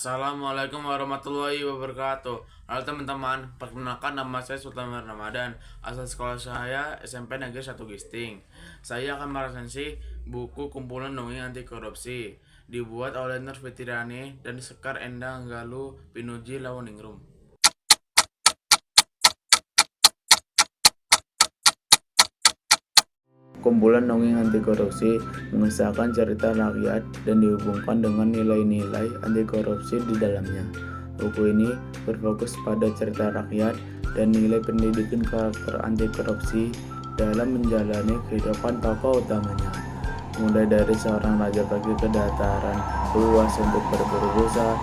Assalamualaikum warahmatullahi wabarakatuh. Halo teman-teman, perkenalkan nama saya Sultan Ramadan. Asal sekolah saya SMP Negeri 1 Gisting. Saya akan meresensi buku kumpulan dongeng anti korupsi dibuat oleh Nur Fitriani dan Sekar Endang Galuh Pinuji Lawaningrum. Kumpulan dongeng anti korupsi mengisahkan cerita rakyat dan dihubungkan dengan nilai-nilai anti korupsi di dalamnya. Buku ini berfokus pada cerita rakyat dan nilai pendidikan karakter anti korupsi dalam menjalani kehidupan tokoh utamanya. Mulai dari seorang raja pergi ke dataran luas untuk berburu busa,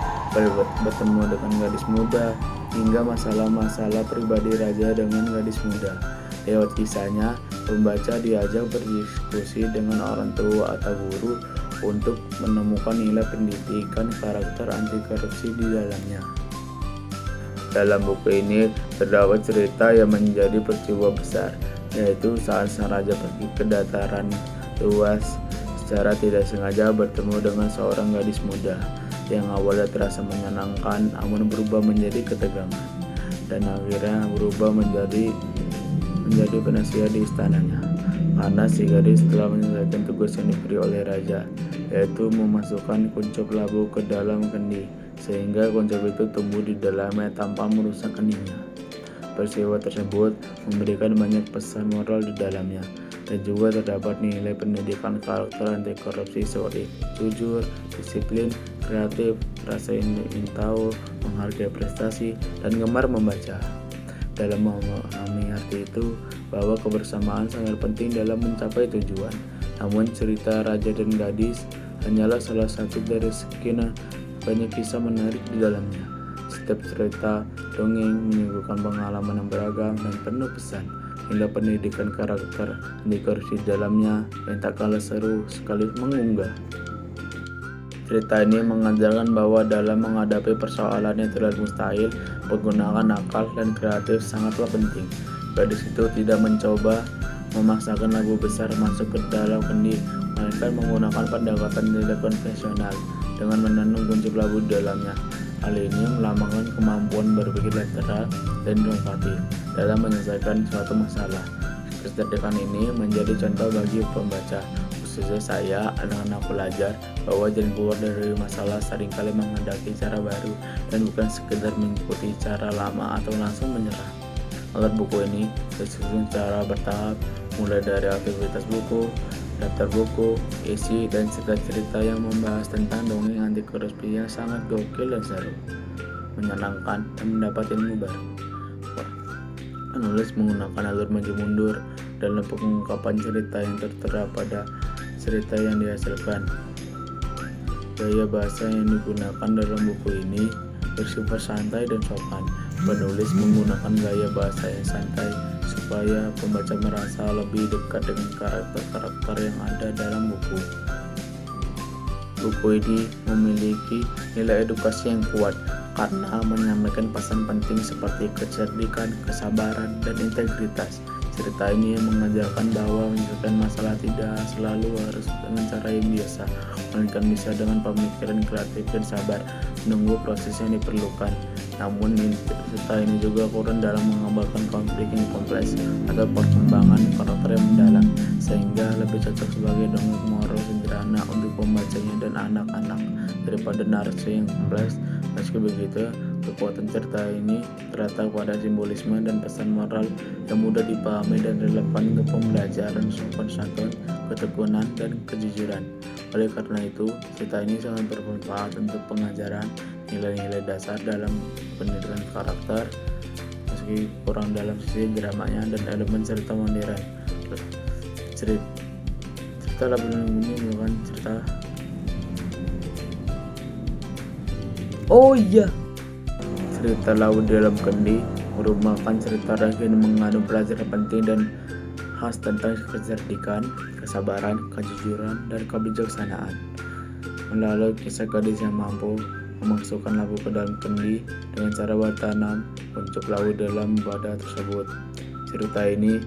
bertemu dengan gadis muda, hingga masalah-masalah pribadi raja dengan gadis muda. Lewat kisahnya, pembaca diajak berdiskusi dengan orang tua atau guru untuk menemukan nilai pendidikan karakter anti korupsi di dalamnya. Dalam buku ini terdapat cerita yang menjadi peristiwa besar, yaitu saat sang raja pergi ke dataran luas secara tidak sengaja bertemu dengan seorang gadis muda yang awalnya terasa menyenangkan namun berubah menjadi ketegangan dan akhirnya berubah menjadi penasihat di istananya, karena si gadis telah menyelesaikan tugas yang diberi oleh raja, yaitu memasukkan kuncup labu ke dalam kendi sehingga kuncup itu tumbuh di dalamnya tanpa merusak kendinya. Peristiwa tersebut memberikan banyak pesan moral di dalamnya, dan juga terdapat nilai pendidikan karakter anti korupsi seperti jujur, disiplin, kreatif, rasa ingin tahu, menghargai prestasi, dan gemar membaca. Dalam memahami arti itu, bahwa kebersamaan sangat penting dalam mencapai tujuan. Namun cerita raja dan gadis hanyalah salah satu dari sekian banyak kisah menarik di dalamnya. Setiap cerita dongeng menyuguhkan pengalaman yang beragam dan penuh pesan. Nilai pendidikan karakter anti korupsi di dalamnya yang tak kalah seru sekaligus mengunggah. Cerita ini mengajarkan bahwa dalam menghadapi persoalan yang terlihat mustahil, penggunaan akal dan kreatif sangatlah penting. Gadis itu tidak mencoba memaksakan labu besar masuk ke dalam kendi, melainkan menggunakan pendekatan tidak konvensional dengan menanam kuncup labu di dalamnya. Hal ini melambangkan kemampuan berpikir lateral dan inovatif dalam menyelesaikan suatu masalah. Kecerdasan ini menjadi contoh bagi pembaca, khususnya saya, anak-anak pelajar, bahwa jalan keluar dari masalah seringkali menghendaki cara baru dan bukan sekedar mengikuti cara lama atau langsung menyerah. Agar buku ini disusun secara bertahap, mulai dari aktivitas buku, daftar buku, isi, dan cerita-cerita yang membahas tentang dongeng anti korupsi yang sangat gokil dan seru, menyenangkan, dan mendapat ilmu baru. Penulis menggunakan alur maju mundur dalam pengungkapan cerita yang tertera pada cerita yang dihasilkan. Gaya bahasa yang digunakan dalam buku ini bersifat santai dan sopan. Penulis menggunakan gaya bahasa yang santai supaya pembaca merasa lebih dekat dengan karakter-karakter yang ada dalam buku. Buku ini memiliki nilai edukasi yang kuat karena menyampaikan pesan penting seperti kecerdikan, kesabaran, dan integritas. Cerita ini mengajarkan bahwa menyelesaikan masalah tidak selalu harus dengan cara yang biasa, melainkan bisa dengan pemikiran kreatif dan sabar menunggu proses yang diperlukan. Namun cerita ini juga kurang dalam menggambarkan konflik yang kompleks atau perkembangan karakter yang mendalam, sehingga lebih cocok sebagai dongeng moral sederhana untuk pembacanya dan anak-anak daripada narasi yang kompleks. Meski begitu, kekuatan cerita ini terletak pada simbolisme dan pesan moral yang mudah dipahami dan relevan untuk pembelajaran sopan santun, ketekunan, dan kejujuran. Oleh karena itu, cerita ini sangat bermanfaat untuk pengajaran nilai-nilai dasar dalam pendidikan karakter, meski kurang dalam sisi dramanya dan elemen cerita modern. Cerita labu ini merupakan cerita cerita laut dalam kendi merupakan cerita rakyat yang mengandung pelajaran penting dan membahas tentang kecerdikan, kesabaran, kejujuran, dan kebijaksanaan. Melalui kisah gadis yang mampu memasukkan labu ke dalam kendi dengan cara bertanam kuncup labu dalam wadah tersebut. Cerita ini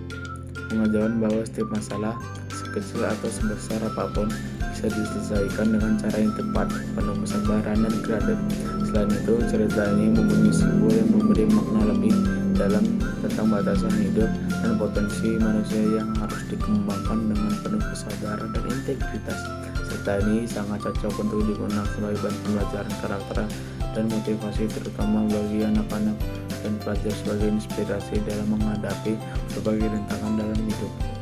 mengajarkan bahwa setiap masalah, sekecil atau sebesar apapun, bisa diselesaikan dengan cara yang tepat, penuh kesabaran dan kreatif. Selain itu, cerita ini mempunyai simbol yang memberi makna lebih dalam tentang batasan hidup dan potensi manusia yang harus dikembangkan dengan penuh kesabaran dan integritas. Cerita ini sangat cocok untuk digunakan sebagai bahan pembelajaran karakter dan motivasi, terutama bagi anak-anak dan pelajar sebagai inspirasi dalam menghadapi berbagai rintangan dalam hidup.